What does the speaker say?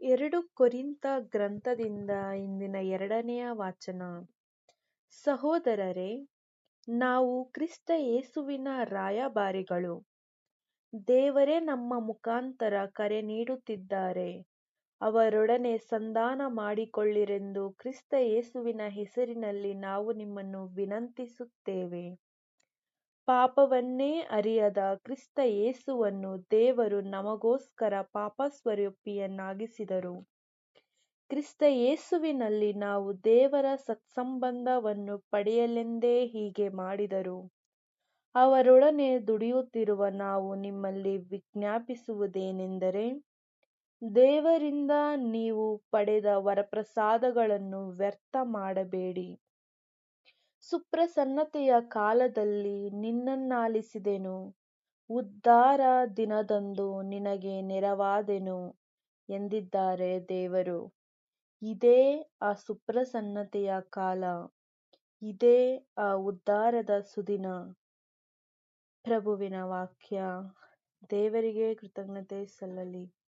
ಎರಡು ಕೊರಿಂಥ ಗ್ರಂಥದಿಂದ ಇಂದಿನ ಎರಡನೆಯ ವಾಚನ. ಸಹೋದರರೇ, ನಾವು ಕ್ರಿಸ್ತ ಯೇಸುವಿನ ರಾಯಭಾರಿಗಳು. ದೇವರೇ ನಮ್ಮ ಮುಖಾಂತರ ಕರೆ ನೀಡುತ್ತಿದ್ದಾರೆ. ಅವರೊಡನೆ ಸಂಧಾನ ಮಾಡಿಕೊಳ್ಳಿರೆಂದು ಕ್ರಿಸ್ತ ಯೇಸುವಿನ ಹೆಸರಿನಲ್ಲಿ ನಾವು ನಿಮ್ಮನ್ನು ವಿನಂತಿಸುತ್ತೇವೆ. ಪಾಪವನ್ನೇ ಅರಿಯದ ಕ್ರಿಸ್ತ ಯೇಸುವನ್ನು ದೇವರು ನಮಗೋಸ್ಕರ ಪಾಪಸ್ವರೂಪಿಯನ್ನಾಗಿಸಿದರು. ಕ್ರಿಸ್ತ ಯೇಸುವಿನಲ್ಲಿ ನಾವು ದೇವರ ಸತ್ಸಂಬಂಧವನ್ನು ಪಡೆಯಲೆಂದೇ ಹೀಗೆ ಮಾಡಿದರು. ಅವರೊಡನೆ ದುಡಿಯುತ್ತಿರುವ ನಾವು ನಿಮ್ಮಲ್ಲಿ ವಿಜ್ಞಾಪಿಸುವುದೇನೆಂದರೆ, ದೇವರಿಂದ ನೀವು ಪಡೆದ ವರಪ್ರಸಾದಗಳನ್ನು ವ್ಯರ್ಥ ಮಾಡಬೇಡಿ. ಸುಪ್ರಸನ್ನತೆಯ ಕಾಲದಲ್ಲಿ ನಿನ್ನನ್ನಾಲಿಸಿದೆನು, ಉದ್ಧಾರ ದಿನದಂದು ನಿನಗೆ ನೆರವಾದೆನು ಎಂದಿದ್ದಾರೆ ದೇವರು. ಇದೇ ಆ ಸುಪ್ರಸನ್ನತೆಯ ಕಾಲ, ಇದೇ ಆ ಉದ್ಧಾರದ ಸುದಿನ. ಪ್ರಭುವಿನ ವಾಕ್ಯ. ದೇವರಿಗೆ ಕೃತಜ್ಞತೆ ಸಲ್ಲಲಿ.